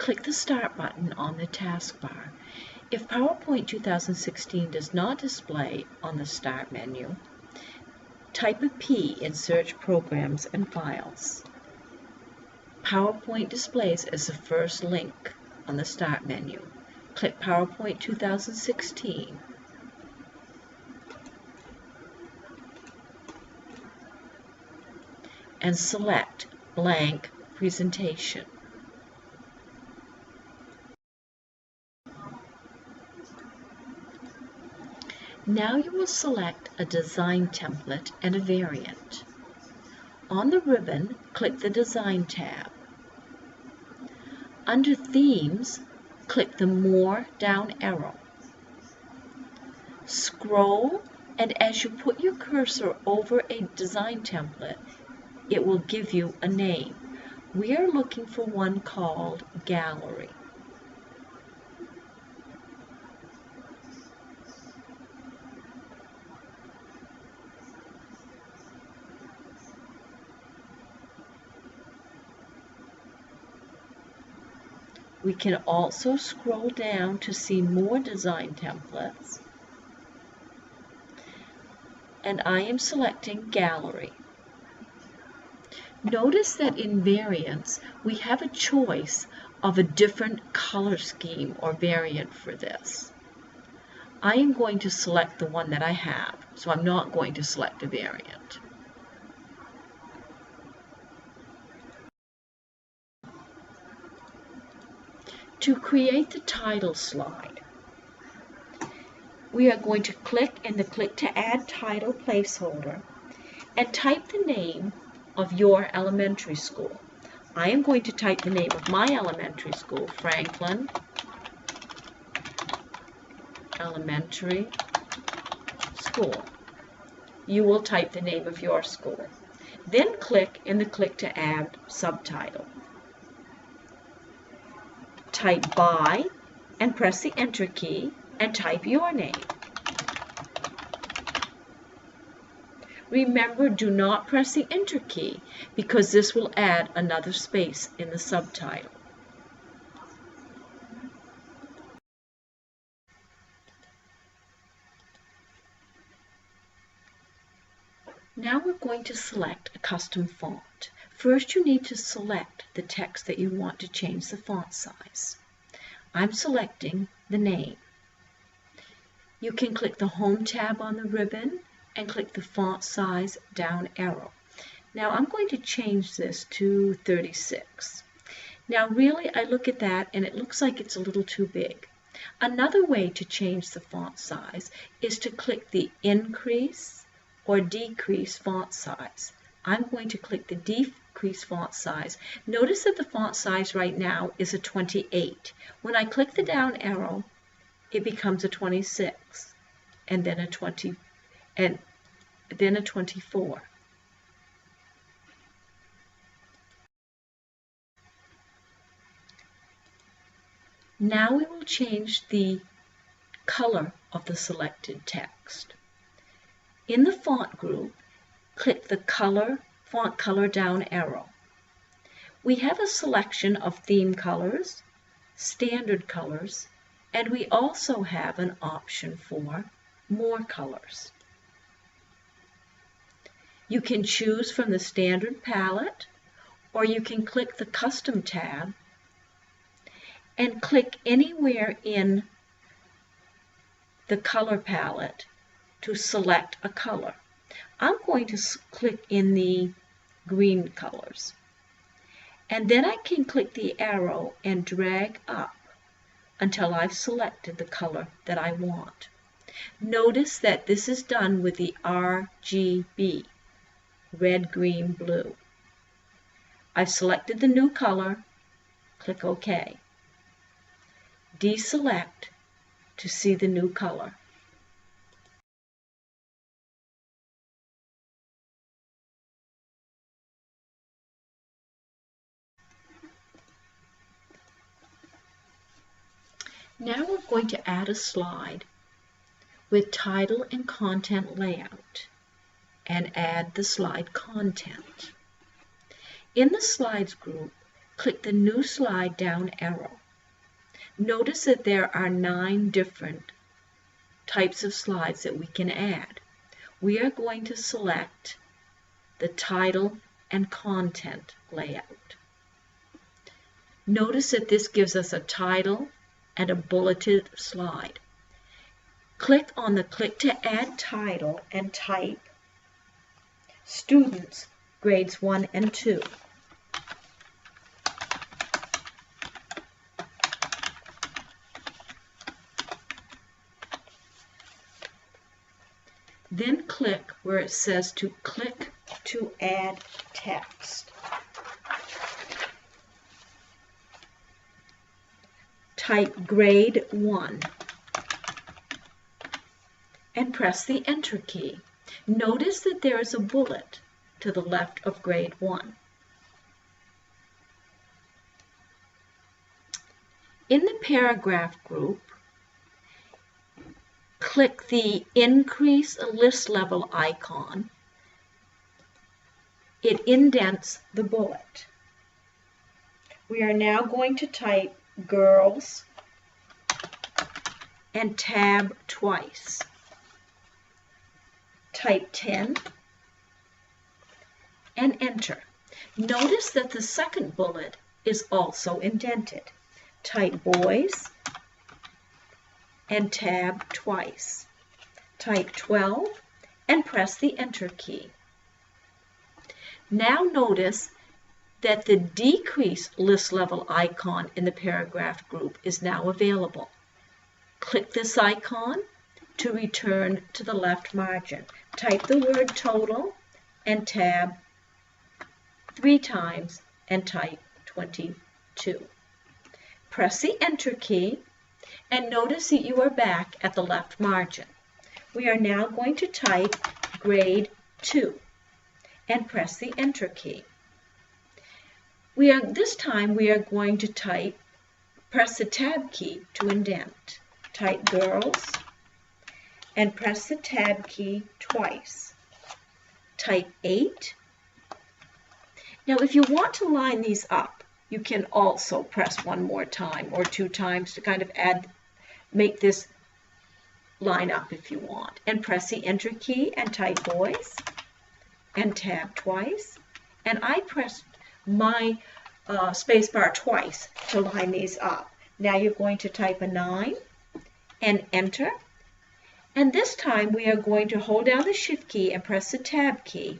click the Start button on the taskbar. If PowerPoint 2016 does not display on the Start menu, type a P in Search Programs and Files. PowerPoint displays as the first link on the Start menu. Click PowerPoint 2016. And select Blank Presentation. Now you will select a design template and a variant. On the ribbon, click the Design tab. Under Themes, click the More down arrow. Scroll, and as you put your cursor over a design template, it will give you a name. We are looking for one called Gallery. We can also scroll down to see more design templates. And I am selecting Gallery. Notice that in variants, we have a choice of a different color scheme or variant for this. I am going to select the one that I have, so I'm not going to select a variant. To create the title slide, we are going to click in the Click to Add Title placeholder and type the name of your elementary school. I am going to type the name of my elementary school, Franklin Elementary School. You will type the name of your school. Then click in the Click to Add Subtitle. Type by and press the Enter key and type your name. Remember, do not press the Enter key because this will add another space in the subtitle. Now we're going to select a custom font. First, you need to select the text that you want to change the font size. I'm selecting the name. You can click the Home tab on the ribbon and click the Font Size down arrow. Now I'm going to change this to 36. Now really, I look at that and it looks like it's a little too big. Another way to change the font size is to click the Increase or Decrease font size. I'm going to click the Decrease font size. Notice that the font size right now is a 28. When I click the down arrow, it becomes a 26, and then a 20, and then a 24. Now we will change the color of the selected text. In the font group, click the Font Color down arrow. We have a selection of theme colors, standard colors, and we also have an option for more colors. You can choose from the standard palette, or you can click the Custom tab and click anywhere in the color palette to select a color. I'm going to click in the green colors. And then I can click the arrow and drag up until I've selected the color that I want. Notice that this is done with the RGB, red, green, blue. I've selected the new color, click OK. Deselect to see the new color. Now we're going to add a slide with title and content layout and add the slide content. In the slides group, click the New Slide down arrow. Notice that there are 9 different types of slides that we can add. We are going to select the title and content layout. Notice that this gives us a title and a bulleted slide. Click on the Click to Add Title and type Students, Grades 1 and 2. Then click where it says to click to add text. Type Grade 1 and press the Enter key. Notice that there is a bullet to the left of Grade 1. In the paragraph group, click the Increase List Level icon. It indents the bullet. We are now going to type Girls and tab twice. Type 10 and enter. Notice that the second bullet is also indented. Type Boys and tab twice. Type 12 and press the Enter key. Now notice that the Decrease List Level icon in the paragraph group is now available. Click this icon to return to the left margin. Type the word Total and tab 3 times and type 22. Press the Enter key and notice that you are back at the left margin. We are now going to type Grade 2 and press the Enter key. This time we are going to press the Tab key to indent. Type Girls and press the Tab key twice. Type 8. Now if you want to line these up, you can also press 1 more time or 2 times to kind of make this line up if you want. And press the Enter key and type Boys and tab twice. And I pressed my spacebar twice to line these up. Now you're going to type a 9 and enter. And this time we are going to hold down the Shift key and press the Tab key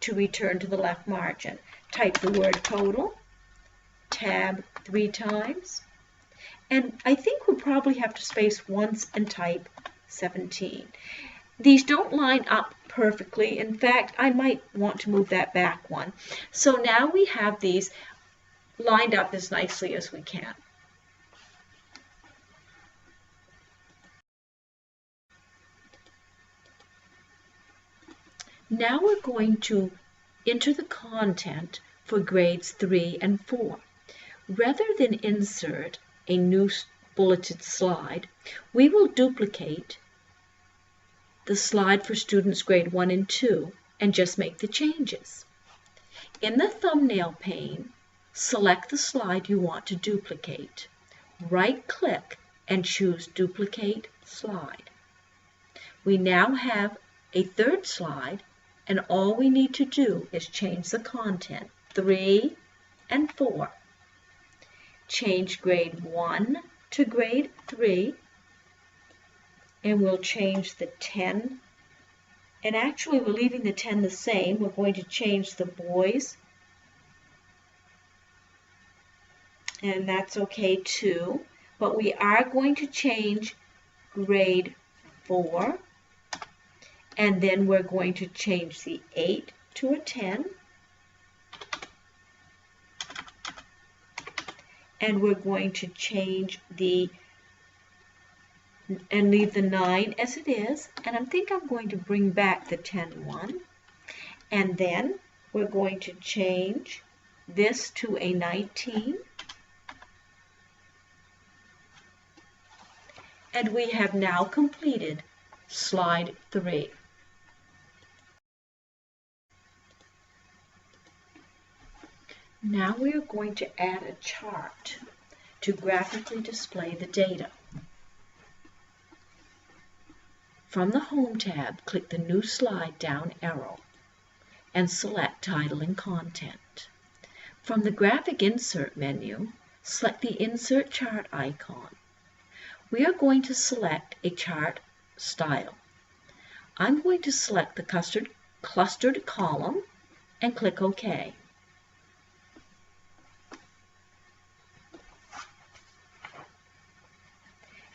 to return to the left margin. Type the word Total, tab 3 times. And I think we'll probably have to space once and type 17. These don't line up perfectly. In fact, I might want to move that back one. So now we have these lined up as nicely as we can. Now we're going to enter the content for grades 3 and 4. Rather than insert a new bulleted slide, we will duplicate the slide for students grade 1 and 2 and just make the changes. In the thumbnail pane, select the slide you want to duplicate. Right-click and choose Duplicate Slide. We now have a third slide, and all we need to do is change the content 3 and 4. Change grade 1 to grade 3, and we'll change the 10. And actually, we're leaving the 10 the same. We're going to change the boys, and that's okay too. But we are going to change grade 4, and then we're going to change the 8 to a 10. And we're going to change and leave the 9 as it is. And I think I'm going to bring back the 10 one. And then we're going to change this to a 19. And we have now completed slide 3. Now we are going to add a chart to graphically display the data. From the Home tab, click the New Slide down arrow and select Title and Content. From the Graphic Insert menu, select the Insert Chart icon. We are going to select a chart style. I'm going to select the clustered column and click OK.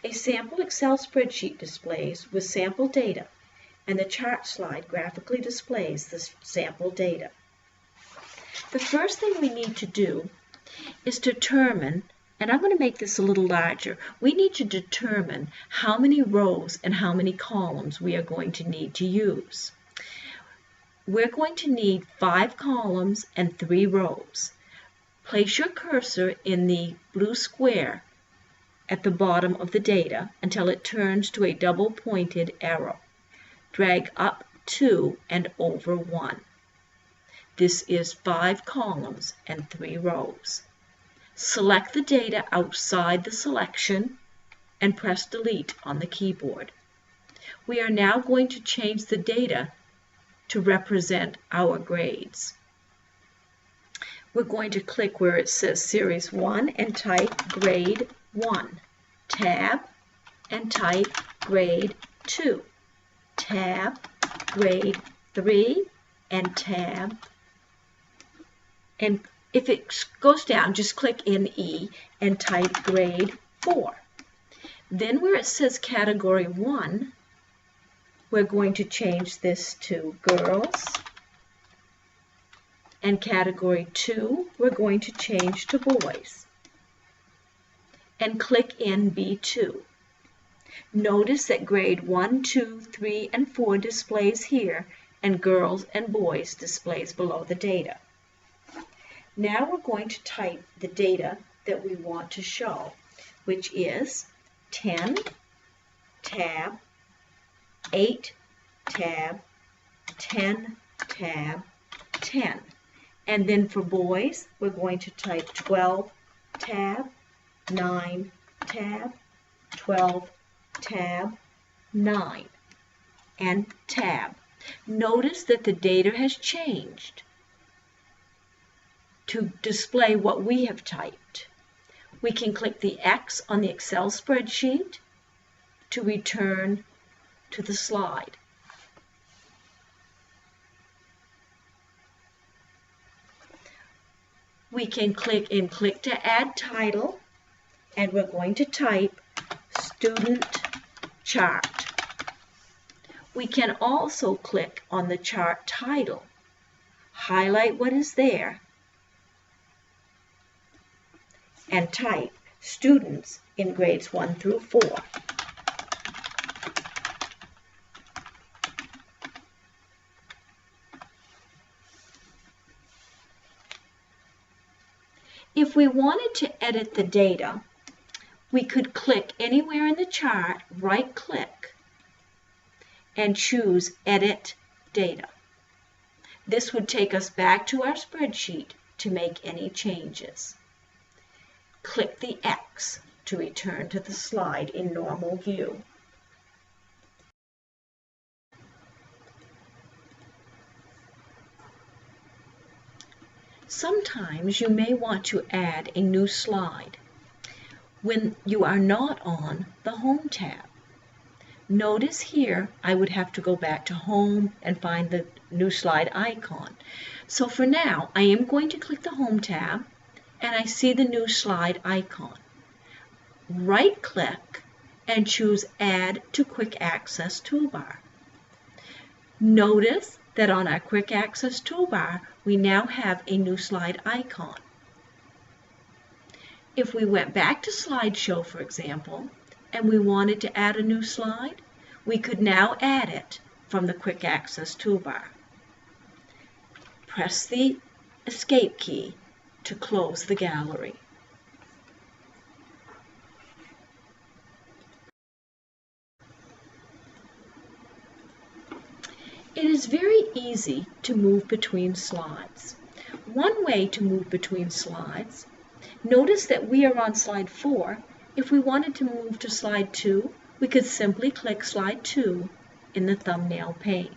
A sample Excel spreadsheet displays with sample data, and the chart slide graphically displays the sample data. The first thing we need to do is determine, and I'm going to make this a little larger, we need to determine how many rows and how many columns we are going to need to use. We're going to need 5 columns and 3 rows. Place your cursor in the blue square at the bottom of the data until it turns to a double-pointed arrow. Drag up 2 and over 1. This is 5 columns and 3 rows. Select the data outside the selection and press Delete on the keyboard. We are now going to change the data to represent our grades. We're going to click where it says Series 1 and type Grade 1. Tab and type Grade 2. Tab, Grade 3, and Tab. And if it goes down, just click in E and type Grade 4. Then where it says Category 1, we're going to change this to Girls. And Category 2, we're going to change to Boys. And click in B2. Notice that Grade 1, 2, 3, and 4 displays here, and Girls and Boys displays below the data. Now we're going to type the data that we want to show, which is 10, tab, 8, tab, 10, tab, 10. And then for boys, we're going to type 12, tab, 9, tab, 12, tab, 9, and tab. Notice that the data has changed to display what we have typed. We can click the X on the Excel spreadsheet to return to the slide. We can click to add title, and we're going to type Student Chart. We can also click on the chart title, highlight what is there, and type Students in Grades 1 through 4. If we wanted to edit the data, we could click anywhere in the chart, right-click, and choose Edit Data. This would take us back to our spreadsheet to make any changes. Click the X to return to the slide in normal view. Sometimes you may want to add a new slide when you are not on the Home tab. Notice here I would have to go back to Home and find the new slide icon. So for now, I am going to click the Home tab and I see the new slide icon. Right-click and choose Add to Quick Access Toolbar. Notice that on our Quick Access Toolbar, we now have a new slide icon. If we went back to Slideshow, for example, and we wanted to add a new slide, we could now add it from the Quick Access Toolbar. Press the Escape key to close the gallery. It is very easy to move between slides. One way to move between slides, notice that we are on slide 4. If we wanted to move to slide 2, we could simply click slide 2 in the thumbnail pane.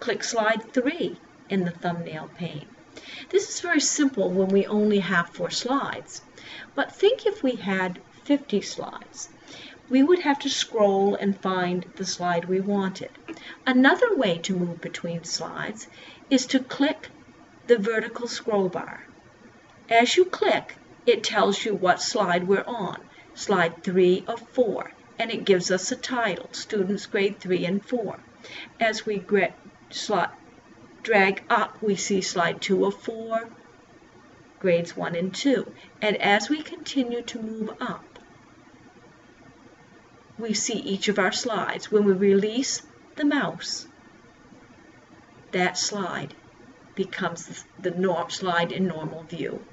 Click slide 3 in the thumbnail pane. This is very simple when we only have 4 slides. But think if we had 50 slides. We would have to scroll and find the slide we wanted. Another way to move between slides is to click the vertical scroll bar. As you click, it tells you what slide we're on, slide 3 of 4, and it gives us a title, Students Grade 3 and 4. As we drag up, we see slide 2 of 4, grades 1 and 2. And as we continue to move up, we see each of our slides. When we release the mouse, that slide becomes the slide in normal view.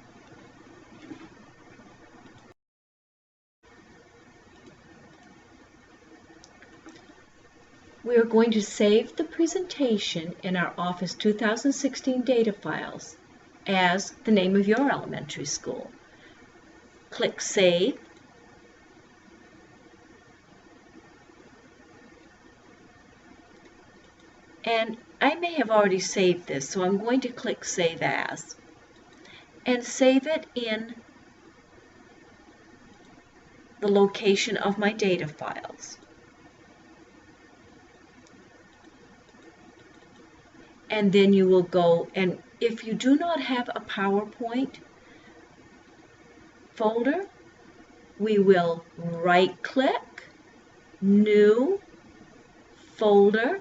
We are going to save the presentation in our Office 2016 data files as the name of your elementary school. Click Save. And I may have already saved this, so I'm going to click Save As and save it in the location of my data files. And then you will go, and if you do not have a PowerPoint folder, we will right-click, New Folder,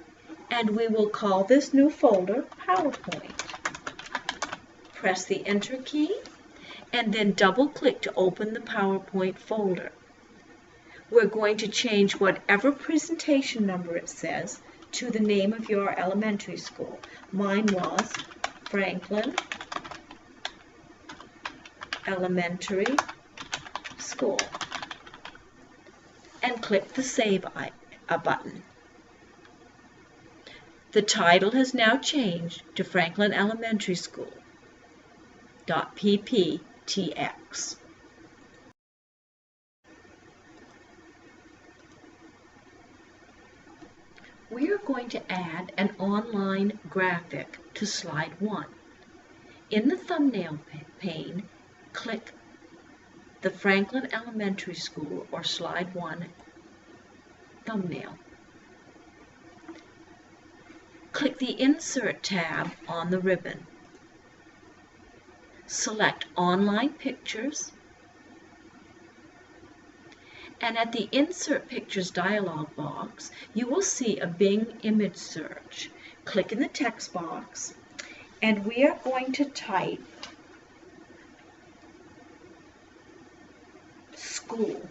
and we will call this new folder PowerPoint. Press the Enter key, and then double-click to open the PowerPoint folder. We're going to change whatever presentation number it says to the name of your elementary school. Mine was Franklin Elementary School. And click the Save button. The title has now changed to Franklin Elementary School .pptx. We are going to add an online graphic to slide 1. In the thumbnail pane, click the Franklin Elementary School or slide 1 thumbnail. Click the Insert tab on the ribbon. Select Online Pictures, and at the Insert Pictures dialog box, you will see a Bing image search. Click in the text box, and we are going to type school,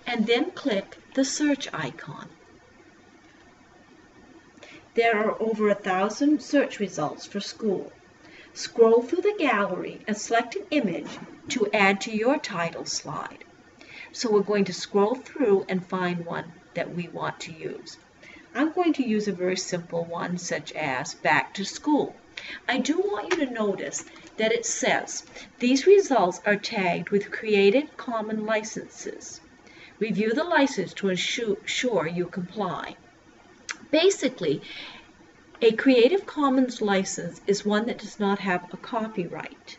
and then click the search icon. There are over 1,000 search results for school. Scroll through the gallery and select an image to add to your title slide. So we're going to scroll through and find one that we want to use. I'm going to use a very simple one such as Back to School. I do want you to notice that it says these results are tagged with Creative Commons licenses. Review the license to ensure you comply. Basically, a Creative Commons license is one that does not have a copyright.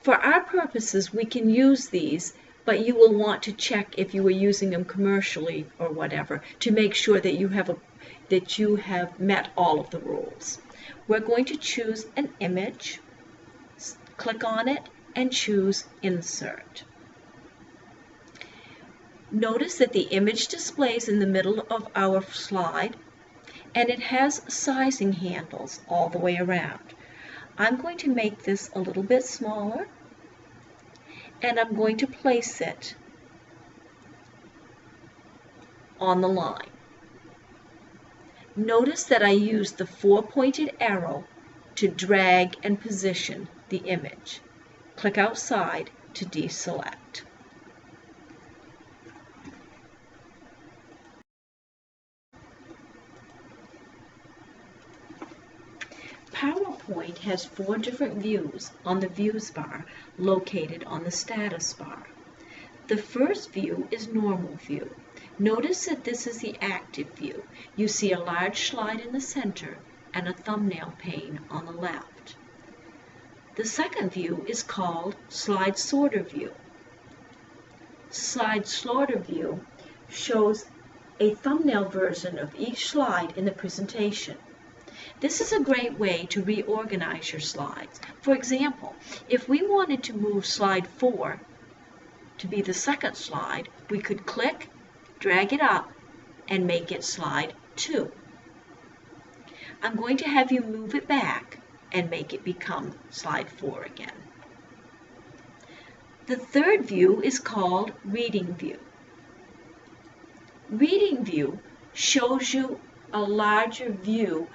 For our purposes, we can use these, but you will want to check if you were using them commercially or whatever to make sure that you have met all of the rules. We're going to choose an image, click on it, and choose Insert. Notice that the image displays in the middle of our slide, and it has sizing handles all the way around. I'm going to make this a little bit smaller, and I'm going to place it on the line. Notice that I used the 4-pointed arrow to drag and position the image. Click outside to deselect. PowerPoint has 4 different views on the Views bar located on the status bar. The first view is Normal View. Notice that this is the active view. You see a large slide in the center and a thumbnail pane on the left. The second view is called Slide Sorter View. Slide Sorter View shows a thumbnail version of each slide in the presentation. This is a great way to reorganize your slides. For example, if we wanted to move slide 4 to be the second slide, we could click, drag it up, and make it slide 2. I'm going to have you move it back and make it become slide 4 again. The third view is called Reading View. Reading View shows you a larger view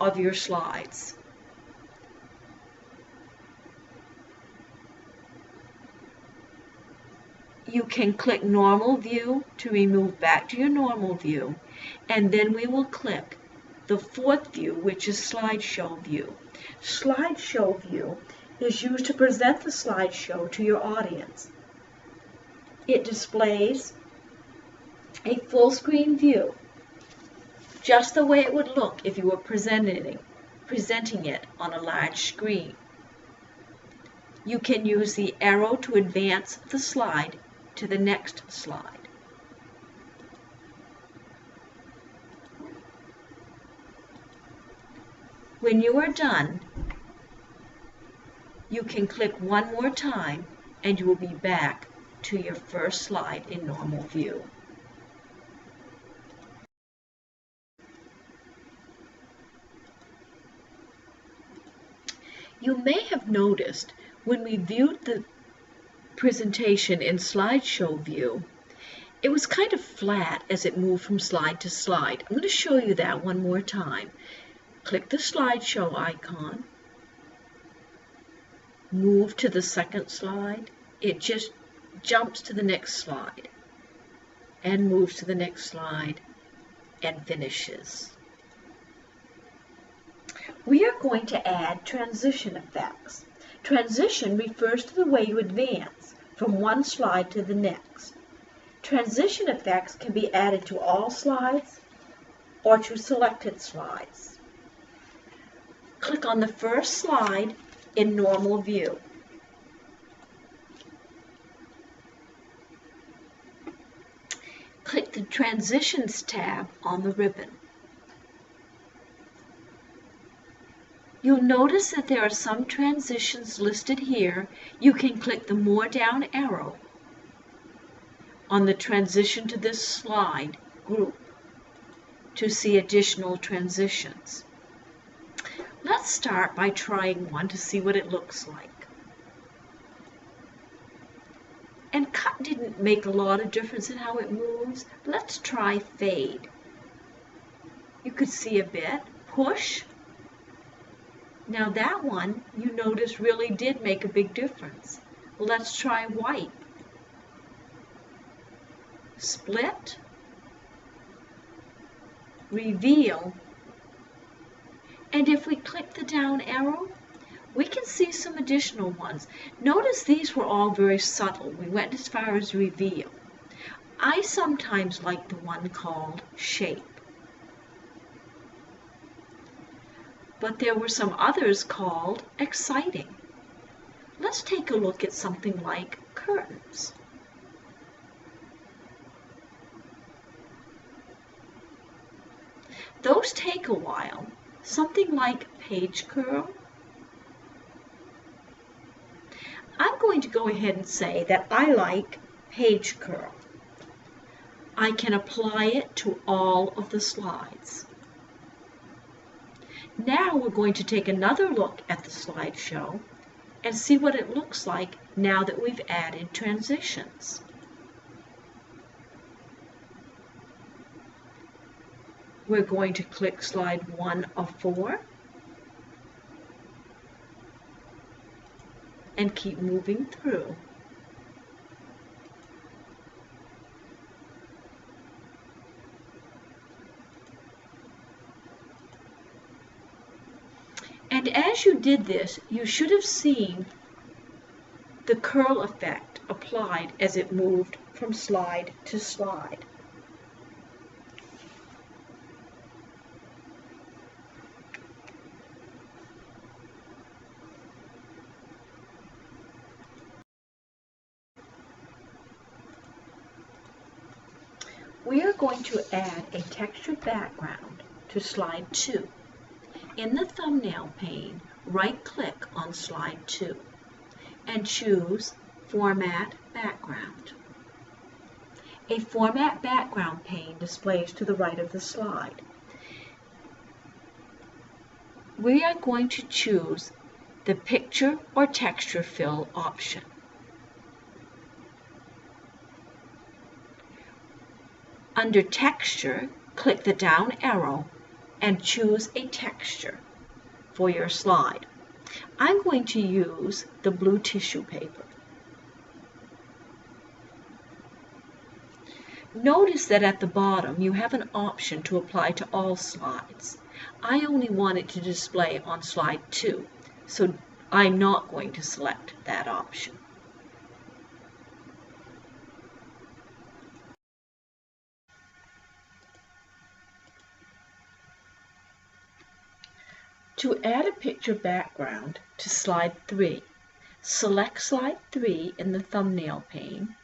of your slides. You can click Normal View to remove back to your normal view, and then we will click the fourth view, which is Slideshow View. Slideshow View is used to present the slideshow to your audience. It displays a full screen view, just the way it would look if you were presenting it on a large screen. You can use the arrow to advance the slide to the next slide. When you are done, you can click one more time and you will be back to your first slide in normal view. You may have noticed when we viewed the presentation in slideshow view, it was kind of flat as it moved from slide to slide. I'm going to show you that one more time. Click the slideshow icon, move to the second slide. It just jumps to the next slide and moves to the next slide and finishes. We are going to add transition effects. Transition refers to the way you advance from one slide to the next. Transition effects can be added to all slides or to selected slides. Click on the first slide in normal view. Click the Transitions tab on the ribbon. You'll notice that there are some transitions listed here. You can click the More down arrow on the Transition to this slide group to see additional transitions. Let's start by trying one to see what it looks like. And cut didn't make a lot of difference in how it moves. Let's try fade. You could see a bit. Push. Now that one, you notice, really did make a big difference. Let's try wipe. Split. Reveal. And if we click the down arrow, we can see some additional ones. Notice these were all very subtle. We went as far as reveal. I sometimes like the one called shape. But there were some others called exciting. Let's take a look at something like curtains. Those take a while. Something like page curl. I'm going to go ahead and say that I like page curl. I can apply it to all of the slides. Now we're going to take another look at the slideshow and see what it looks like now that we've added transitions. We're going to click slide 1 of 4 and keep moving through. And as you did this, you should have seen the curl effect applied as it moved from slide to slide. We are going to add a textured background to slide 2. In the thumbnail pane, right-click on slide 2 and choose Format Background. A Format Background pane displays to the right of the slide. We are going to choose the Picture or Texture Fill option. Under Texture, click the down arrow and choose a texture for your slide. I'm going to use the blue tissue paper. Notice that at the bottom you have an option to apply to all slides. I only want it to display on slide 2, so I'm not going to select that option. To add a picture background to slide 3, select slide 3 in the thumbnail pane.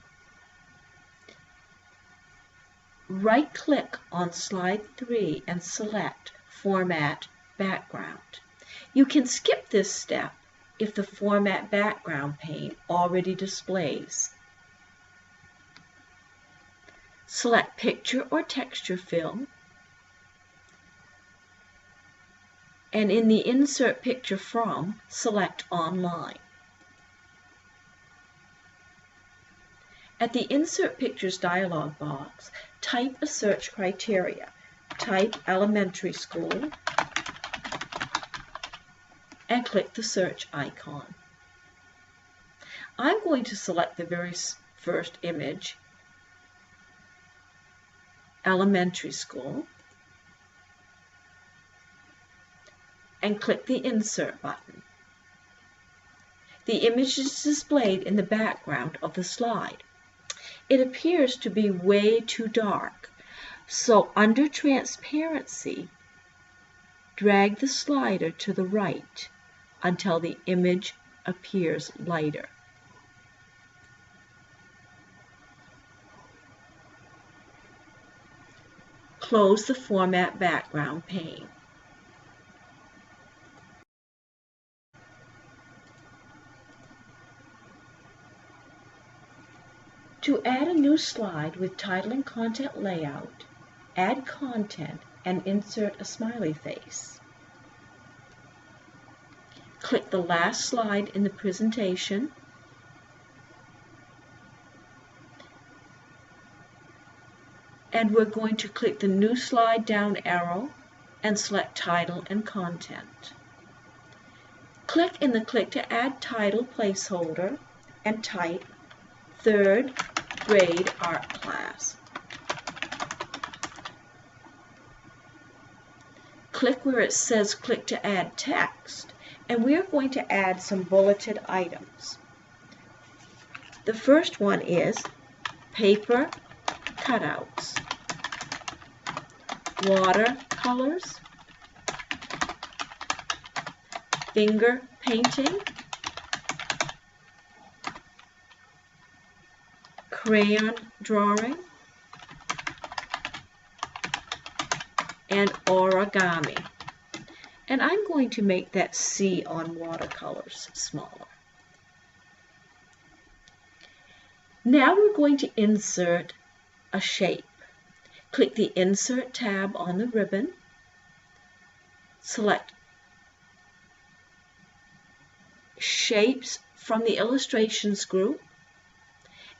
Right-click on slide 3 and select Format Background. You can skip this step if the Format Background pane already displays. Select Picture or Texture Fill, and in the Insert Picture From, select Online. At the Insert Pictures dialog box, type a search criteria. Type elementary school and click the search icon. I'm going to select the very first image, elementary school, and click the Insert button. The image is displayed in the background of the slide. It appears to be way too dark, so under Transparency, drag the slider to the right until the image appears lighter. Close the Format Background pane. To add a new slide with title and content layout, add content and insert a smiley face. Click the last slide in the presentation and we're going to click the new slide down arrow and select title and content. Click in the Click to Add Title placeholder and type 3rd grade art class. Click where it says Click to Add Text, and we're going to add some bulleted items. The first one is paper cutouts, watercolors, finger painting, crayon drawing, and origami. And I'm going to make that C on watercolors smaller. Now we're going to insert a shape. Click the Insert tab on the ribbon, select Shapes from the Illustrations group,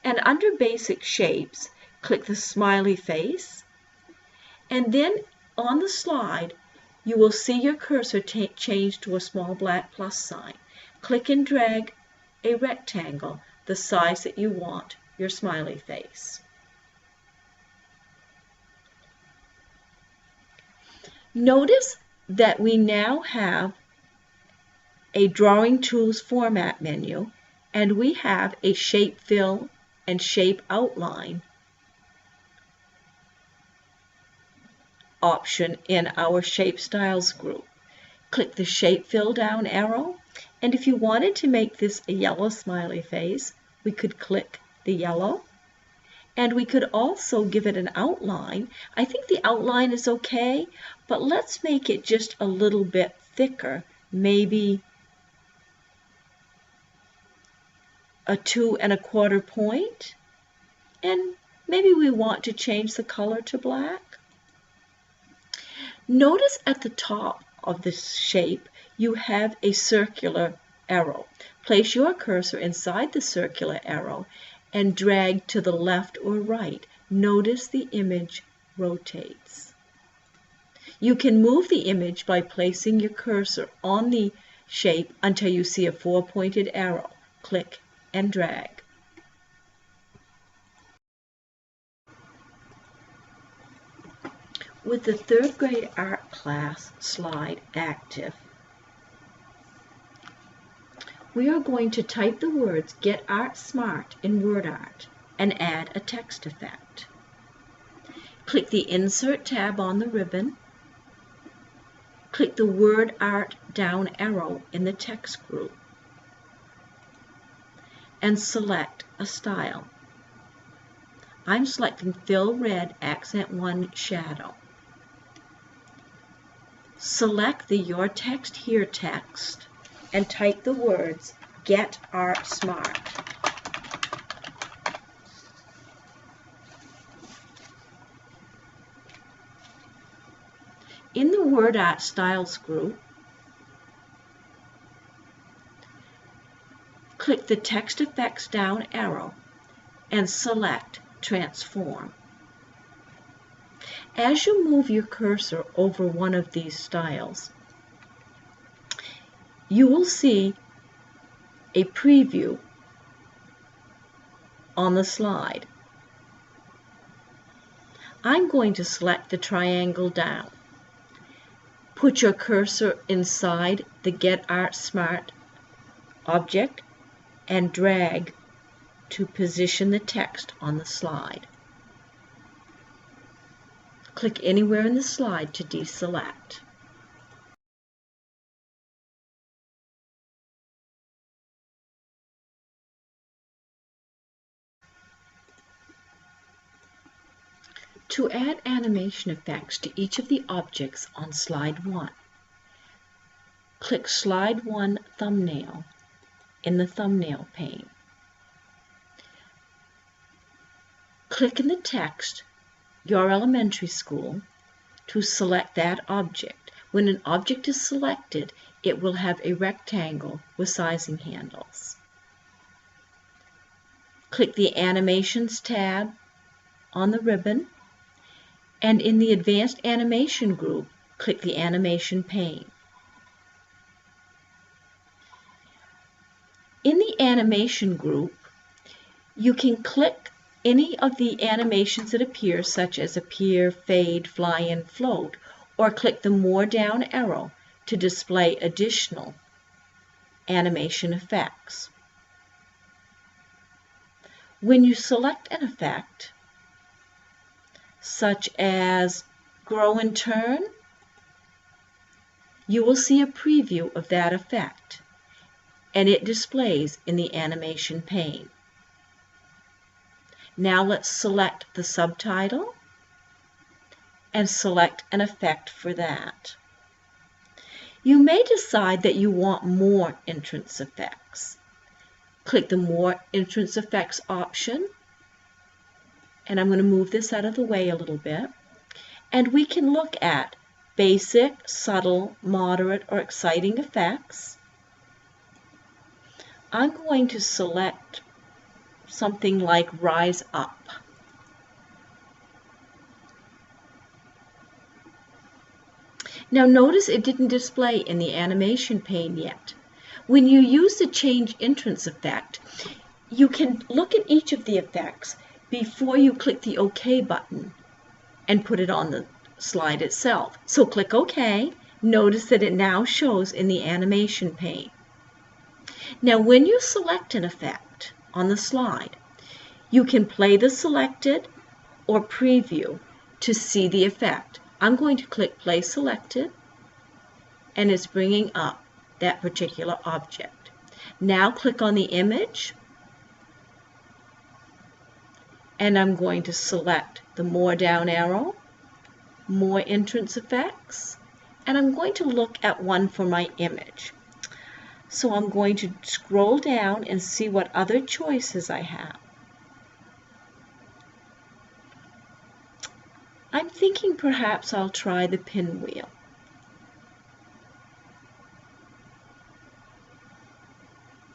and under Basic Shapes, click the smiley face, and then on the slide, you will see your cursor change to a small black plus sign. Click and drag a rectangle the size that you want your smiley face. Notice that we now have a Drawing Tools format menu, and we have a Shape Fill and Shape Outline option in our Shape Styles group. Click the Shape Fill down arrow, and if you wanted to make this a yellow smiley face, we could click the yellow, and we could also give it an outline. I think the outline is okay, but let's make it just a little bit thicker, maybe a 2 1/4 point, and maybe we want to change the color to black. Notice at the top of this shape you have a circular arrow. Place your cursor inside the circular arrow and drag to the left or right. Notice the image rotates. You can move the image by placing your cursor on the shape until you see a 4-pointed arrow. Click and drag. With the 3rd grade art class slide active, we are going to type the words Get Art Smart in WordArt and add a text effect. Click the Insert tab on the ribbon. Click the Word Art down arrow in the text group and select a style. I'm selecting Fill Red Accent 1 Shadow. Select the Your Text Here text and type the words Get Art Smart. In the WordArt Styles group, click the Text Effects down arrow and select Transform. As you move your cursor over one of these styles, you will see a preview on the slide. I'm going to select the triangle down. Put your cursor inside the Get Art Smart object and drag to position the text on the slide. Click anywhere in the slide to deselect. To add animation effects to each of the objects on Slide 1, click Slide 1 Thumbnail in the Thumbnail pane. Click in the text Your Elementary School to select that object. When an object is selected, it will have a rectangle with sizing handles. Click the Animations tab on the ribbon, and in the Advanced Animation group, click the Animation pane. In the Animation group, you can click any of the animations that appear, such as appear, fade, fly in, float, or click the More down arrow to display additional animation effects. When you select an effect, such as Grow and Turn, you will see a preview of that effect, and it displays in the Animation pane. Now let's select the subtitle and select an effect for that. You may decide that you want more entrance effects. Click the More Entrance Effects option, and I'm going to move this out of the way a little bit, and we can look at basic, subtle, moderate, or exciting effects. I'm going to select something like Rise Up. Now notice it didn't display in the animation pane yet. When you use the Change Entrance effect, you can look at each of the effects before you click the OK button and put it on the slide itself. So click OK. Notice that it now shows in the animation pane. Now, when you select an effect on the slide, you can play the selected or preview to see the effect. I'm going to click Play Selected, and it's bringing up that particular object. Now click on the image, and I'm going to select the More down arrow, More entrance effects, and I'm going to look at one for my image. So I'm going to scroll down and see what other choices I have. I'm thinking perhaps I'll try the pinwheel.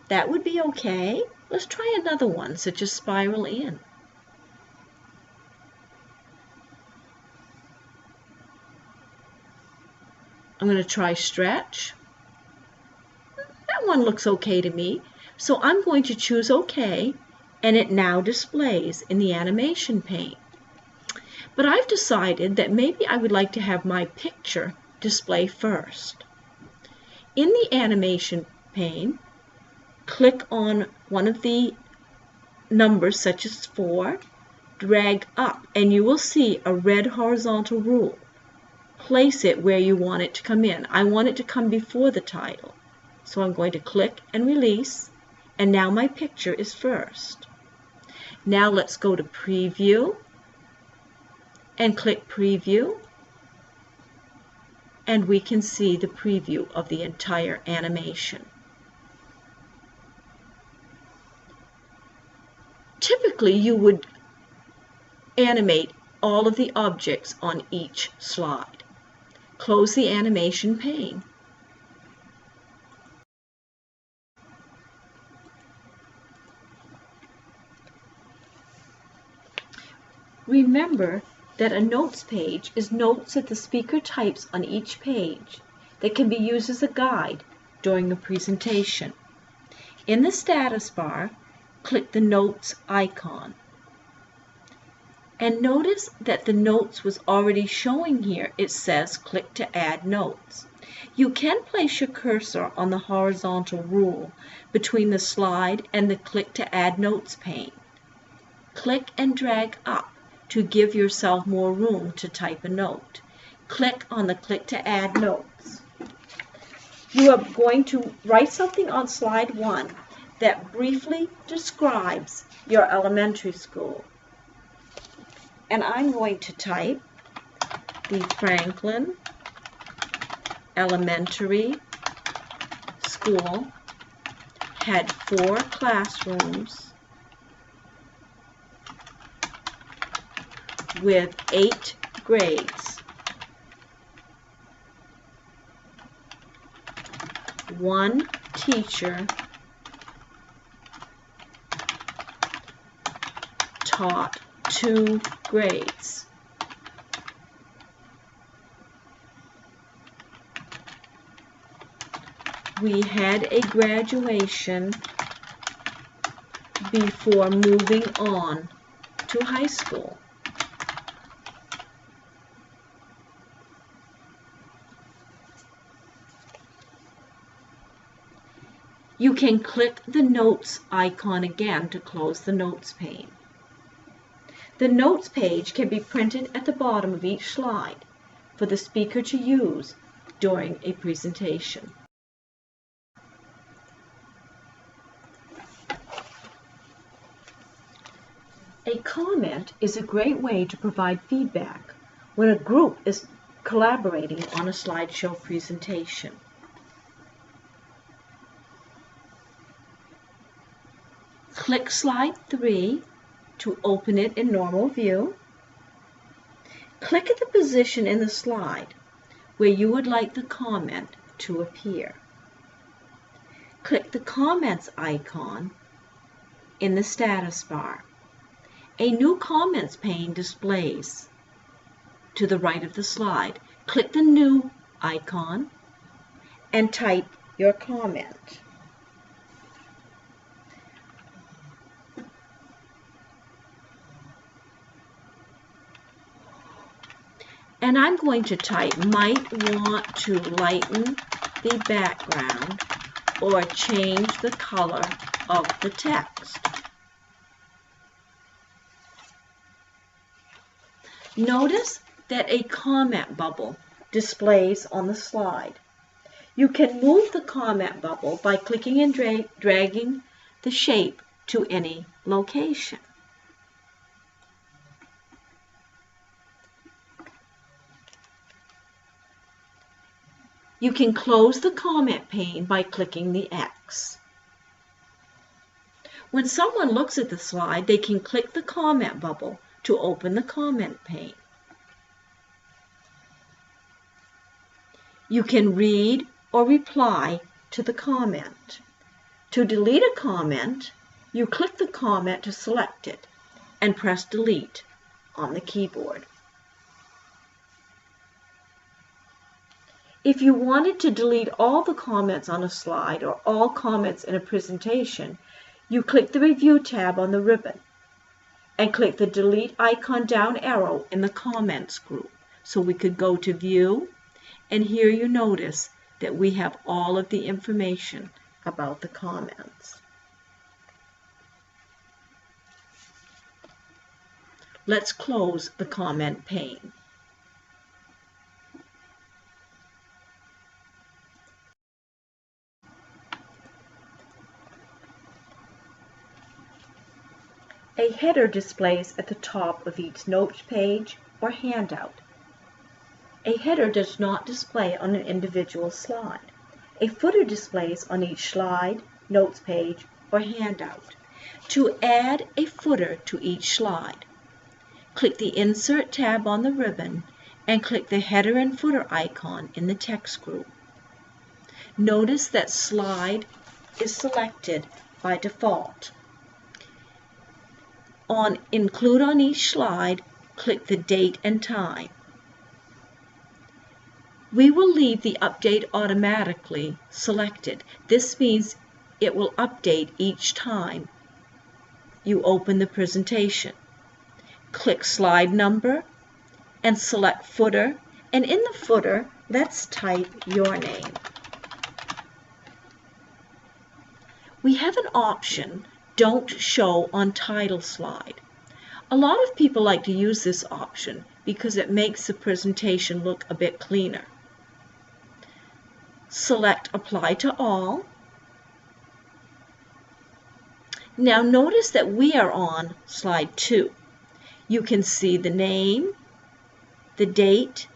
That would be okay. Let's try another one, such as Spiral In. I'm going to try Stretch. That one looks okay to me. So I'm going to choose OK, and it now displays in the animation pane. But I've decided that maybe I would like to have my picture display first. In the animation pane, click on one of the numbers, such as 4, drag up, and you will see a red horizontal rule. Place it where you want it to come in. I want it to come before the title. So I'm going to click and release, and now my picture is first. Now let's go to Preview, and click Preview, and we can see the preview of the entire animation. Typically, you would animate all of the objects on each slide. Close the animation pane. Remember that a notes page is notes that the speaker types on each page that can be used as a guide during a presentation. In the status bar, click the Notes icon. And notice that the notes was already showing here. It says click to add notes. You can place your cursor on the horizontal rule between the slide and the click to add notes pane. Click and drag up to give yourself more room to type a note. Click on the click to add notes. You are going to write something on slide 1 that briefly describes your elementary school. And I'm going to type the Franklin Elementary School had 4 classrooms with 8 grades. 1 teacher taught 2 grades. We had a graduation before moving on to high school. You can click the Notes icon again to close the Notes pane. The Notes page can be printed at the bottom of each slide for the speaker to use during a presentation. A comment is a great way to provide feedback when a group is collaborating on a slideshow presentation. Click slide 3 to open it in normal view. Click at the position in the slide where you would like the comment to appear. Click the Comments icon in the status bar. A new Comments pane displays to the right of the slide. Click the New icon and type your comment. And I'm going to type, might want to lighten the background or change the color of the text. Notice that a comment bubble displays on the slide. You can move the comment bubble by clicking and dragging the shape to any location. You can close the comment pane by clicking the X. When someone looks at the slide, they can click the comment bubble to open the comment pane. You can read or reply to the comment. To delete a comment, you click the comment to select it and press delete on the keyboard. If you wanted to delete all the comments on a slide or all comments in a presentation, you click the Review tab on the ribbon and click the delete icon down arrow in the comments group. So we could go to View, and here you notice that we have all of the information about the comments. Let's close the comment pane. A header displays at the top of each notes page or handout. A header does not display on an individual slide. A footer displays on each slide, notes page, or handout. To add a footer to each slide, click the Insert tab on the ribbon and click the header and footer icon in the text group. Notice that Slide is selected by default. On Include on each slide, click the date and time. We will leave the Update Automatically selected. This means it will update each time you open the presentation. Click Slide Number and select Footer, and in the footer, let's type your name. We have an option, Don't Show on Title Slide. A lot of people like to use this option because it makes the presentation look a bit cleaner. Select Apply to All. Now notice that we are on Slide 2. You can see the name, the date,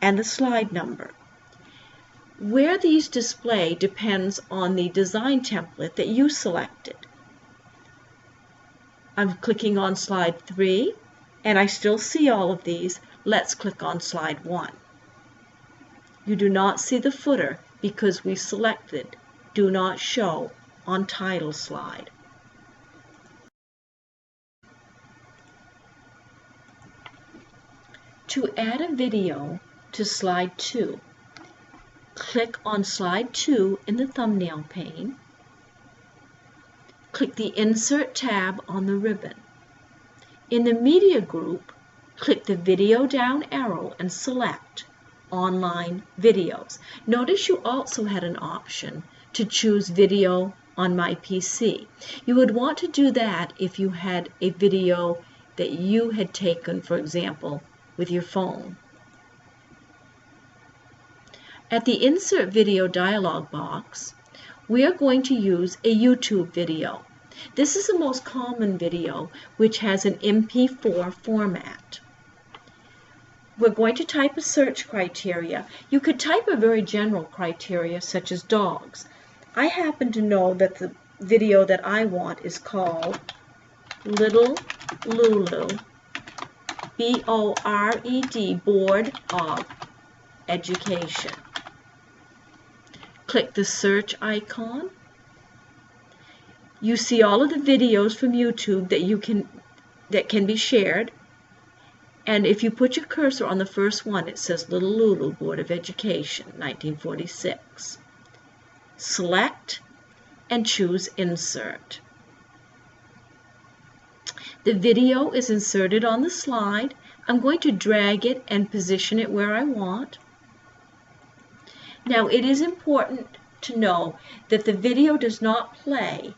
and the slide number. Where these display depends on the design template that you selected. I'm clicking on Slide 3, and I still see all of these. Let's click on Slide 1. You do not see the footer because we selected Do Not Show on Title Slide. To add a video to Slide 2, click on Slide 2 in the thumbnail pane. Click the Insert tab on the ribbon. In the Media group, click the Video down arrow and select Online Videos. Notice you also had an option to choose Video on My PC. You would want to do that if you had a video that you had taken, for example, with your phone. At the Insert Video dialog box, we are going to use a YouTube video. This is the most common video, which has an MP4 format. We're going to type a search criteria. You could type a very general criteria such as dogs. I happen to know that the video that I want is called Little Lulu, B-O-R-E-D, Board of Education. Click the search icon. You see all of the videos from YouTube that can be shared. And if you put your cursor on the first one, it says Little Lulu, Board of Education, 1946. Select and choose Insert. The video is inserted on the slide. I'm going to drag it and position it where I want. Now, it is important to know that the video does not play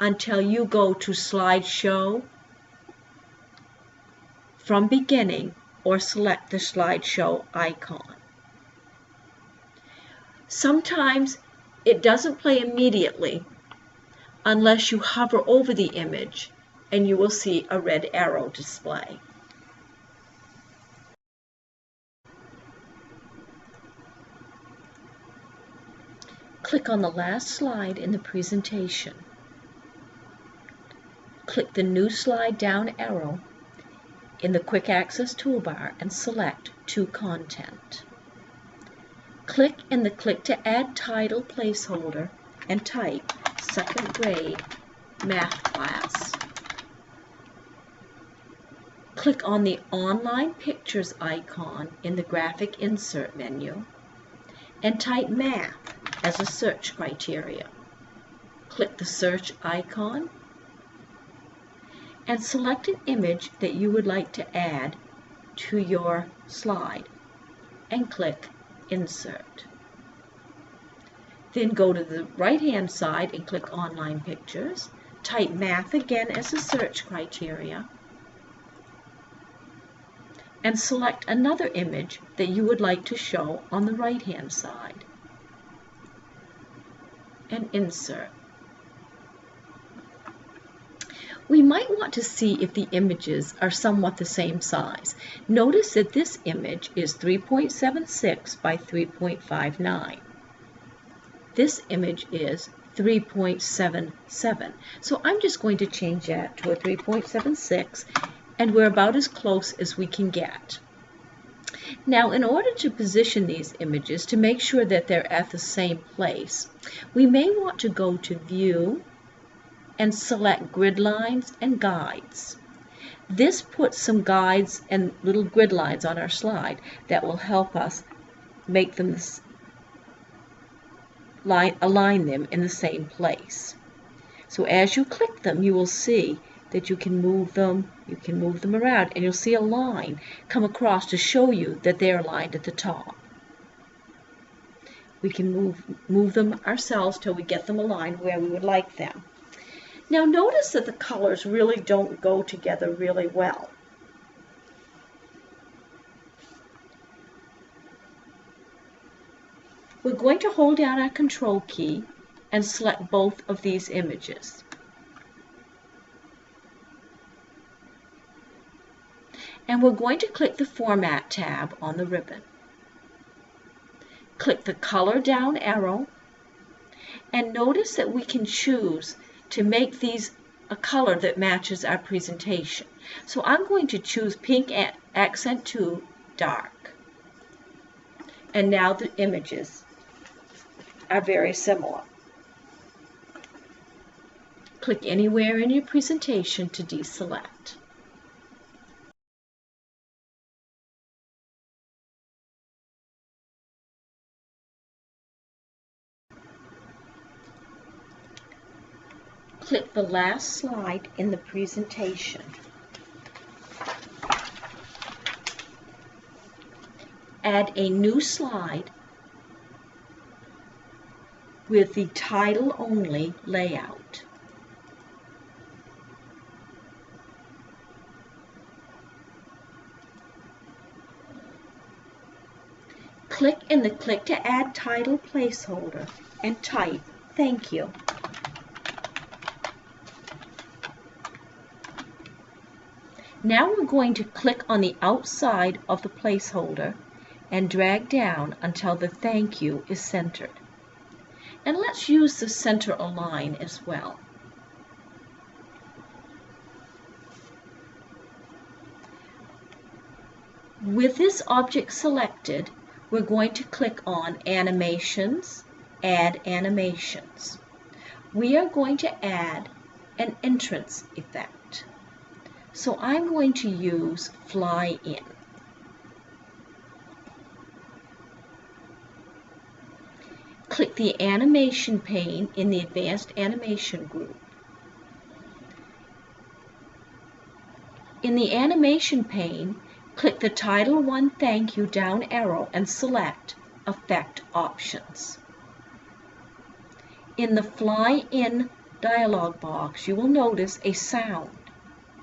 until you go to Slideshow from beginning or select the slideshow icon. Sometimes it doesn't play immediately unless you hover over the image and you will see a red arrow display. Click on the last slide in the presentation. Click the New Slide down arrow in the Quick Access toolbar and select To Content. Click in the Click to Add Title placeholder and type Second Grade Math Class. Click on the Online Pictures icon in the Graphic Insert menu and type Math as a search criteria. Click the Search icon and select an image that you would like to add to your slide and click Insert. Then go to the right-hand side and click Online Pictures. Type Math again as a search criteria and select another image that you would like to show on the right-hand side and Insert. We might want to see if the images are somewhat the same size. Notice that this image is 3.76 by 3.59. This image is 3.77. So I'm just going to change that to a 3.76, and we're about as close as we can get. Now, in order to position these images to make sure that they're at the same place, we may want to go to View and select Grid Lines and Guides. This puts some guides and little grid lines on our slide that will help us make them align them in the same place. So as you click them, you will see that you can move them around, and you'll see a line come across to show you that they are aligned at the top. We can move them ourselves till we get them aligned where we would like them. Now notice that the colors really don't go together really well. We're going to hold down our Control key and select both of these images. And we're going to click the Format tab on the ribbon. Click the Color down arrow, and notice that we can choose to make these a color that matches our presentation. So I'm going to choose Pink Accent 2 Dark. And now the images are very similar. Click anywhere in your presentation to deselect. Click the last slide in the presentation. Add a new slide with the title only layout. Click in the Click to Add Title placeholder and type Thank You. Now we're going to click on the outside of the placeholder and drag down until the thank you is centered. And let's use the center align as well. With this object selected, we're going to click on Animations, Add Animations. We are going to add an entrance effect. So I'm going to use Fly In. Click the Animation pane in the Advanced Animation group. In the Animation pane, click the Title 1 Thank You down arrow and select Effect Options. In the Fly In dialog box, you will notice a sound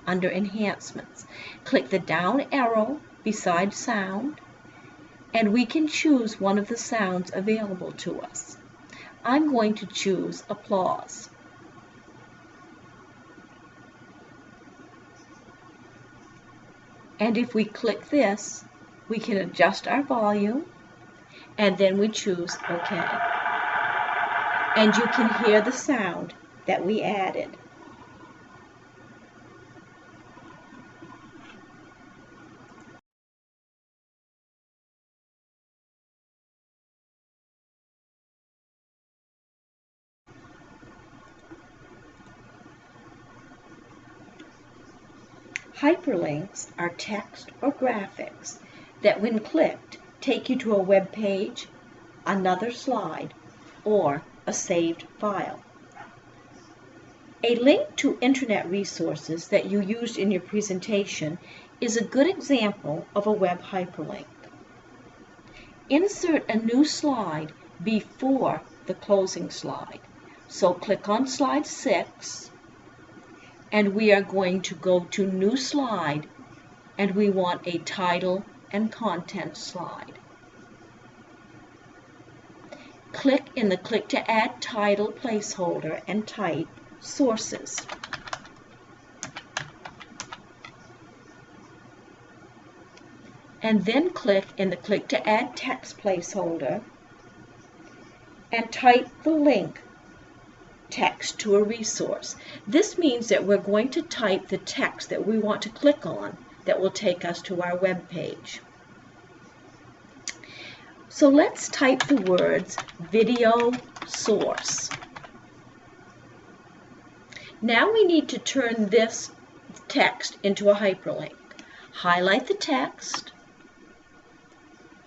under Enhancements. Click the down arrow beside Sound, and we can choose one of the sounds available to us. I'm going to choose applause. And if we click this, we can adjust our volume, and then we choose OK. And you can hear the sound that we added. Hyperlinks are text or graphics that, when clicked, take you to a web page, another slide, or a saved file. A link to internet resources that you used in your presentation is a good example of a web hyperlink. Insert a new slide before the closing slide. So click on slide 6, and we are going to go to New Slide, and we want a title and content slide. Click in the Click to Add Title placeholder and type Sources. And then click in the Click to Add Text placeholder and type the link text to a resource. This means that we're going to type the text that we want to click on that will take us to our web page. So let's type the words video source. Now we need to turn this text into a hyperlink. Highlight the text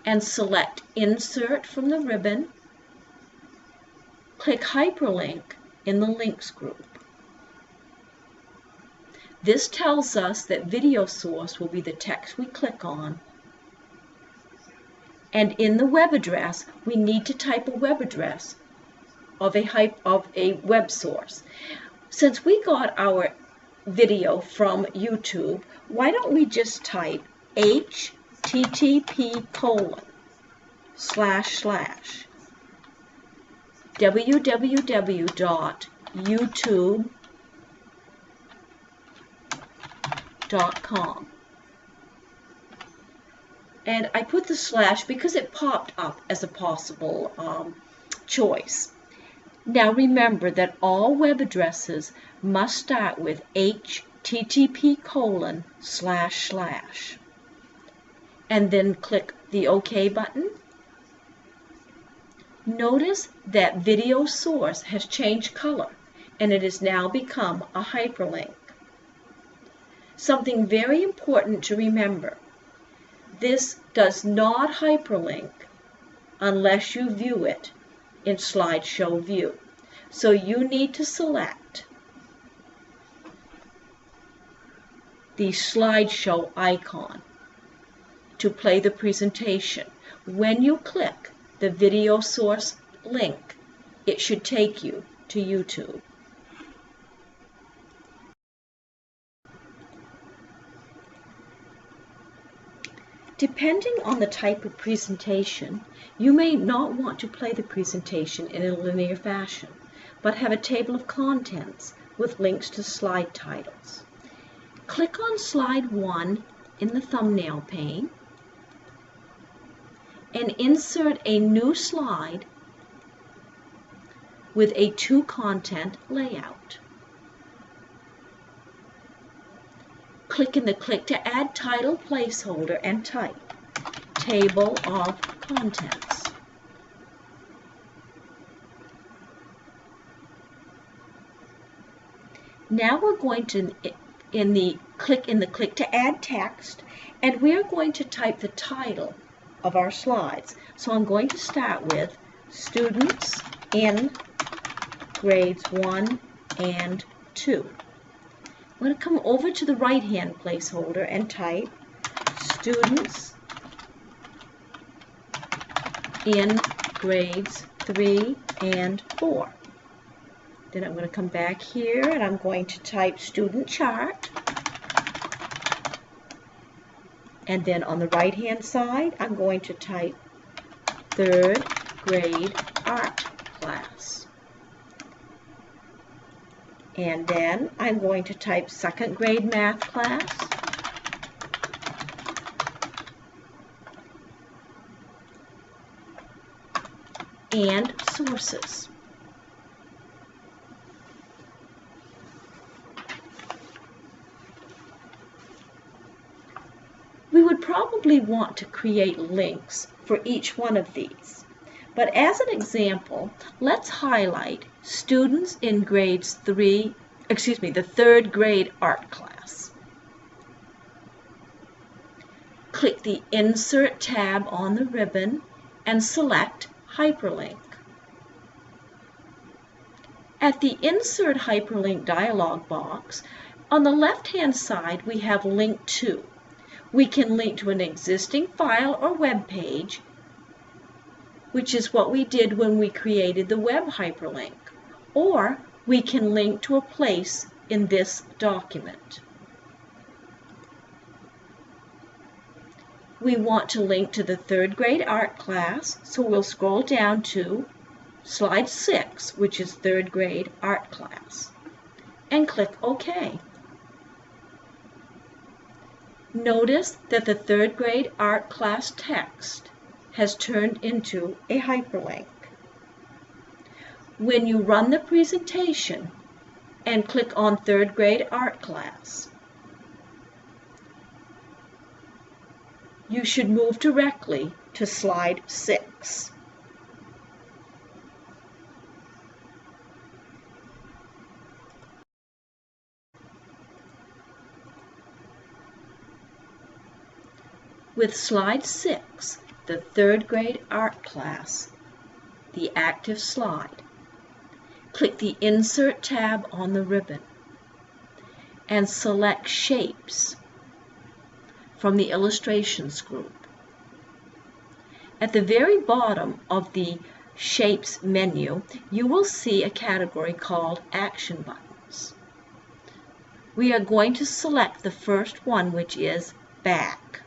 and select Insert from the ribbon. Click Hyperlink in the Links group. This tells us that video source will be the text we click on. And in the web address, we need to type a web address of a web source. Since we got our video from YouTube, why don't we just type http://www.youtube.com. And I put the slash because it popped up as a possible choice. Now remember that all web addresses must start with http:// and then click the OK button. Notice that video source has changed color and it has now become a hyperlink. Something very important to remember: this does not hyperlink unless you view it in slideshow view. So you need to select the slideshow icon to play the presentation. When you click the video source link, it should take you to YouTube. Depending on the type of presentation, you may not want to play the presentation in a linear fashion, but have a table of contents with links to slide titles. Click on slide 1 in the thumbnail pane and insert a new slide with a to-content layout. Click in the Click to Add Title placeholder and type Table of Contents. Now we're going to click in the Click to Add Text, and we're going to type the title of our slides. So I'm going to start with Students in Grades 1 and 2. I'm going to come over to the right-hand placeholder and type Students in Grades 3 and 4. Then I'm going to come back here and I'm going to type student chart. And then on the right hand side, I'm going to type 3rd grade art class. And then I'm going to type 2nd grade math class. And sources. We would probably want to create links for each one of these. But as an example, let's highlight students in the 3rd grade art class. Click the Insert tab on the ribbon and select Hyperlink. At the Insert Hyperlink dialog box, on the left-hand side we have Link To. We can link to an existing file or web page, which is what we did when we created the web hyperlink, or we can link to a place in this document. We want to link to the 3rd grade art class, so we'll scroll down to slide 6, which is 3rd grade art class, and click OK. Notice that the 3rd grade art class text has turned into a hyperlink. When you run the presentation and click on 3rd grade art class, you should move directly to slide 6. With slide 6, the 3rd grade art class, the active slide, click the Insert tab on the ribbon and select Shapes from the Illustrations group. At the very bottom of the Shapes menu, you will see a category called Action Buttons. We are going to select the first one, which is Back.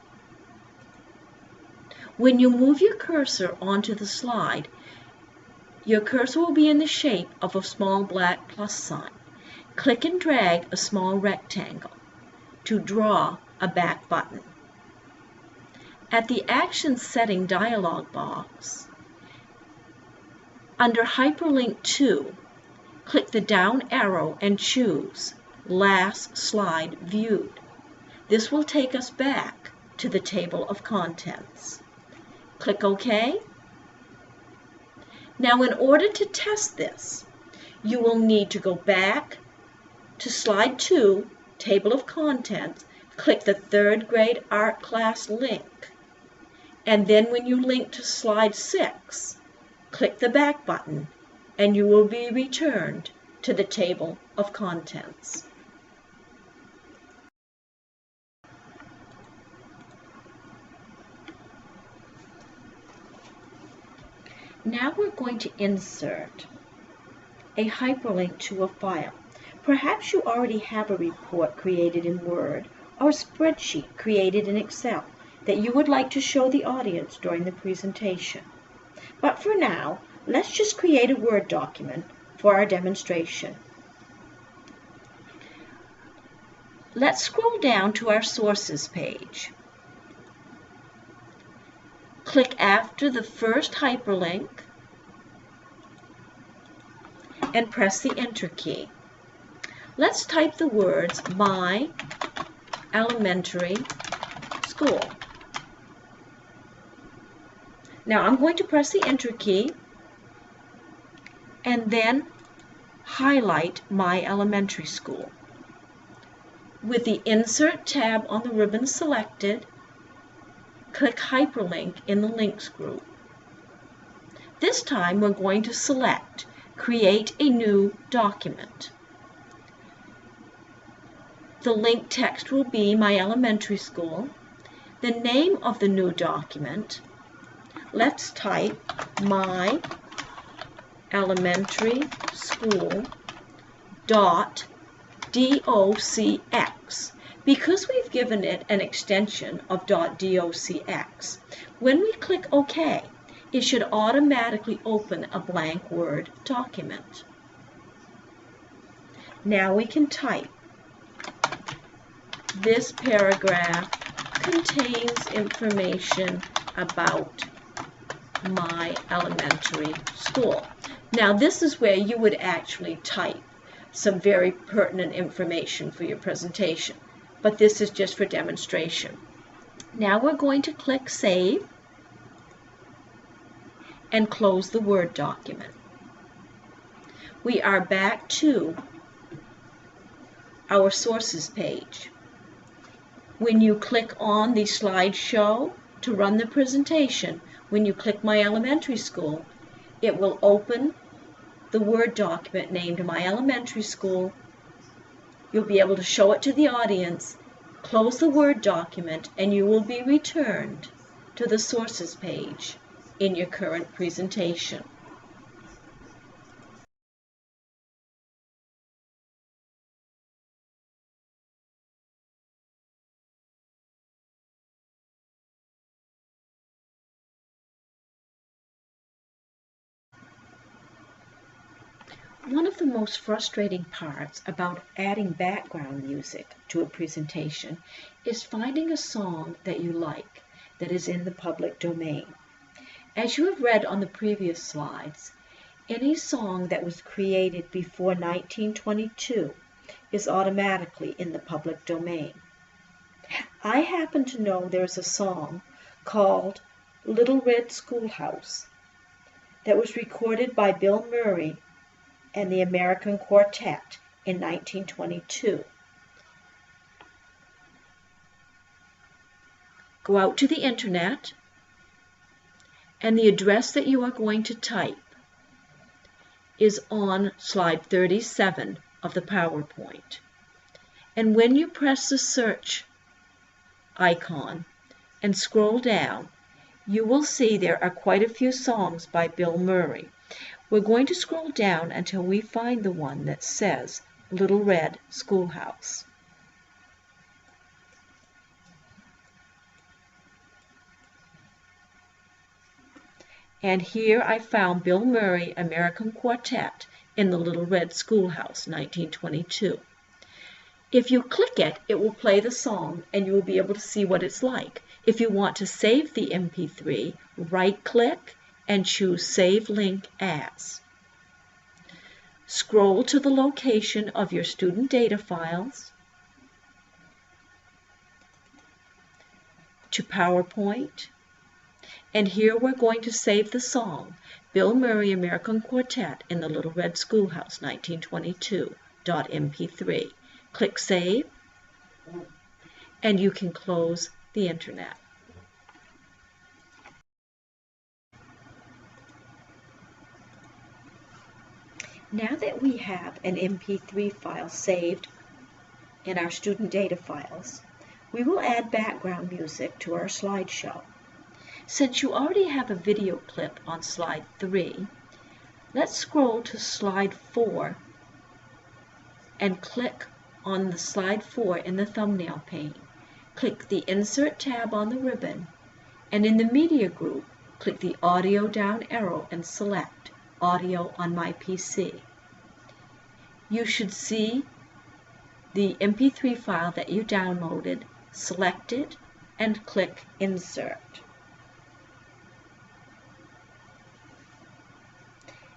When you move your cursor onto the slide, your cursor will be in the shape of a small black plus sign. Click and drag a small rectangle to draw a back button. At the Action Setting dialog box, under Hyperlink To, click the down arrow and choose Last Slide Viewed. This will take us back to the table of contents. Click OK. Now, in order to test this, you will need to go back to slide 2, Table of Contents, click the 3rd grade art class link, and then when you link to slide 6, click the back button, and you will be returned to the Table of Contents. Now we're going to insert a hyperlink to a file. Perhaps you already have a report created in Word or a spreadsheet created in Excel that you would like to show the audience during the presentation. But for now, let's just create a Word document for our demonstration. Let's scroll down to our Sources page. Click after the first hyperlink and press the Enter key. Let's type the words My Elementary School. Now I'm going to press the Enter key and then highlight My Elementary School. With the Insert tab on the ribbon selected, click Hyperlink in the Links group. This time we're going to select Create a New Document. The link text will be My Elementary School. The name of the new document, let's type My Elementary School docx. Because we've given it an extension of .docx, when we click OK, it should automatically open a blank Word document. Now we can type. This paragraph contains information about my elementary school. Now this is where you would actually type some very pertinent information for your presentation, but this is just for demonstration. Now we're going to click Save and close the Word document. We are back to our sources page. When you click on the slideshow to run the presentation, when you click My Elementary School, it will open the Word document named My Elementary School. You'll be able to show it to the audience, close the Word document, and you will be returned to the sources page in your current presentation. One of the most frustrating parts about adding background music to a presentation is finding a song that you like that is in the public domain. As you have read on the previous slides, any song that was created before 1922 is automatically in the public domain. I happen to know there's a song called Little Red Schoolhouse that was recorded by Bill Murray and the American Quartet in 1922. Go out to the internet, and the address that you are going to type is on slide 37 of the PowerPoint. And when you press the search icon and scroll down, you will see there are quite a few songs by Bill Murray. We're going to scroll down until we find the one that says Little Red Schoolhouse. And here I found Bill Murray, American Quartet in the Little Red Schoolhouse, 1922. If you click it, it will play the song and you will be able to see what it's like. If you want to save the MP3, right-click and choose Save Link As. Scroll to the location of your student data files, to PowerPoint, and here we're going to save the song, Bill Murray American Quartet in the Little Red Schoolhouse, 1922.mp3. Click Save, and you can close the internet. Now that we have an MP3 file saved in our student data files, we will add background music to our slideshow. Since you already have a video clip on slide 3, let's scroll to slide 4 and click on the slide 4 in the thumbnail pane. Click the Insert tab on the ribbon, and in the Media group, click the Audio down arrow and select Audio on my PC. You should see the MP3 file that you downloaded, select it, and click Insert.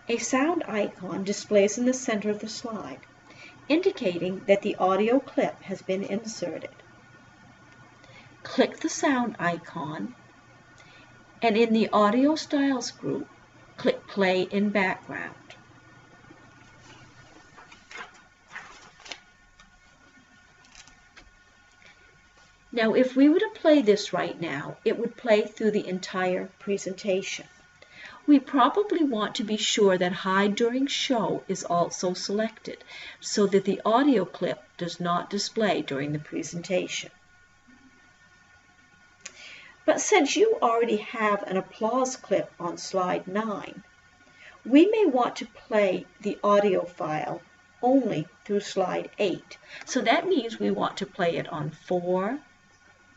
A sound icon displays in the center of the slide, indicating that the audio clip has been inserted. Click the sound icon, and in the Audio Styles group, click Play in Background. Now, if we were to play this right now, it would play through the entire presentation. We probably want to be sure that Hide During Show is also selected, so that the audio clip does not display during the presentation. But since you already have an applause clip on slide 9, we may want to play the audio file only through slide 8. So that means we want to play it on 4,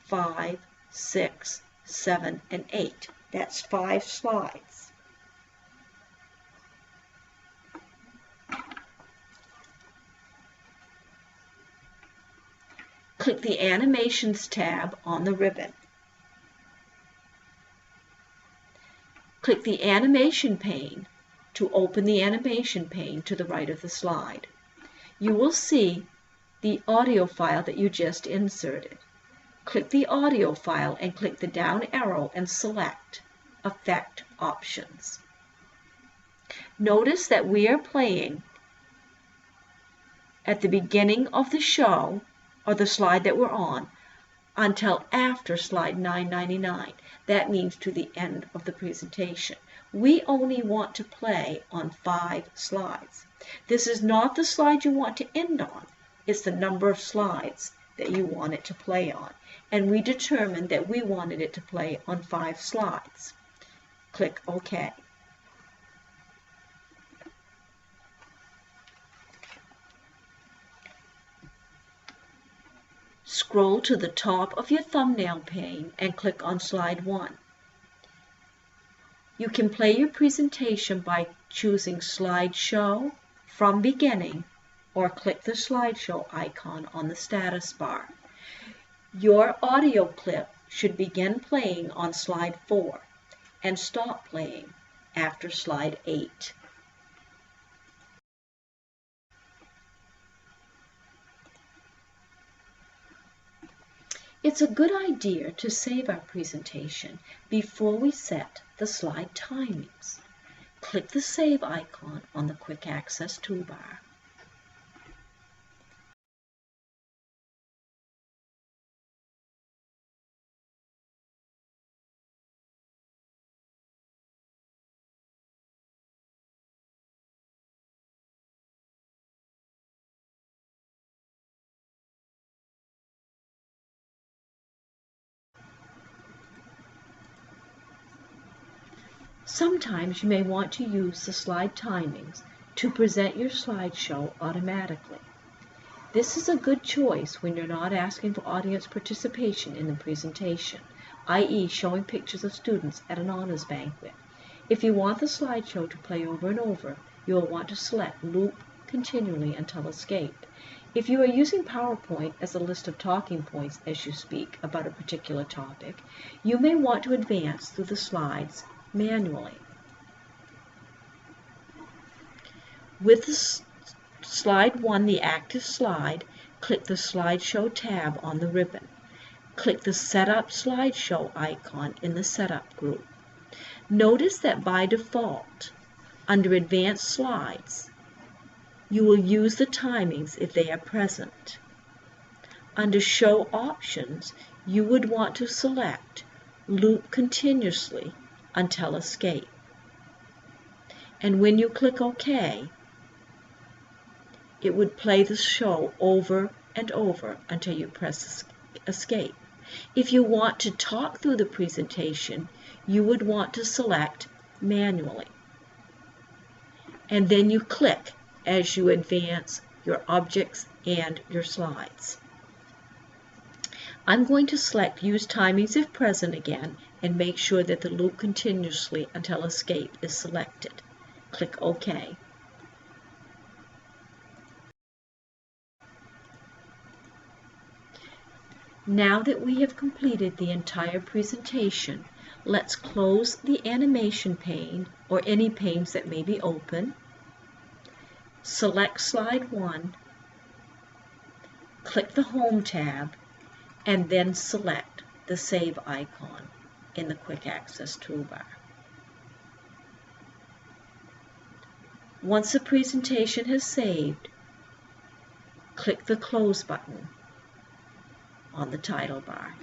5, 6, 7, and 8. That's 5 slides. Click the Animations tab on the ribbon. Click the Animation pane to open the animation pane to the right of the slide. You will see the audio file that you just inserted. Click the audio file and click the down arrow and select Effect Options. Notice that we are playing at the beginning of the show, or the slide that we're on, until after slide 999. That means to the end of the presentation. We only want to play on 5 slides. This is not the slide you want to end on. It's the number of slides that you want it to play on. And we determined that we wanted it to play on 5 slides. Click OK. Scroll to the top of your thumbnail pane and click on slide 1. You can play your presentation by choosing Slideshow from Beginning or click the slideshow icon on the status bar. Your audio clip should begin playing on slide 4 and stop playing after slide 8. It's a good idea to save our presentation before we set the slide timings. Click the Save icon on the Quick Access toolbar. Sometimes you may want to use the slide timings to present your slideshow automatically. This is a good choice when you're not asking for audience participation in the presentation, i.e. showing pictures of students at an honors banquet. If you want the slideshow to play over and over, you will want to select Loop Continually until Escape. If you are using PowerPoint as a list of talking points as you speak about a particular topic, you may want to advance through the slides manually. With the slide 1, the active slide, click the Slideshow tab on the ribbon. Click the Setup Slideshow icon in the Setup group. Notice that by default, under Advanced Slides, you will use the timings if they are present. Under Show Options, you would want to select Loop Continuously until Escape. And when you click OK, it would play the show over and over until you press Escape. If you want to talk through the presentation, you would want to select Manually. And then you click as you advance your objects and your slides. I'm going to select Use Timings if Present again and make sure that the Loop Continuously until Escape is selected. Click OK. Now that we have completed the entire presentation, let's close the animation pane or any panes that may be open. Select slide 1, click the Home tab, and then select the Save icon in the Quick Access toolbar. Once the presentation has saved, click the Close button on the title bar.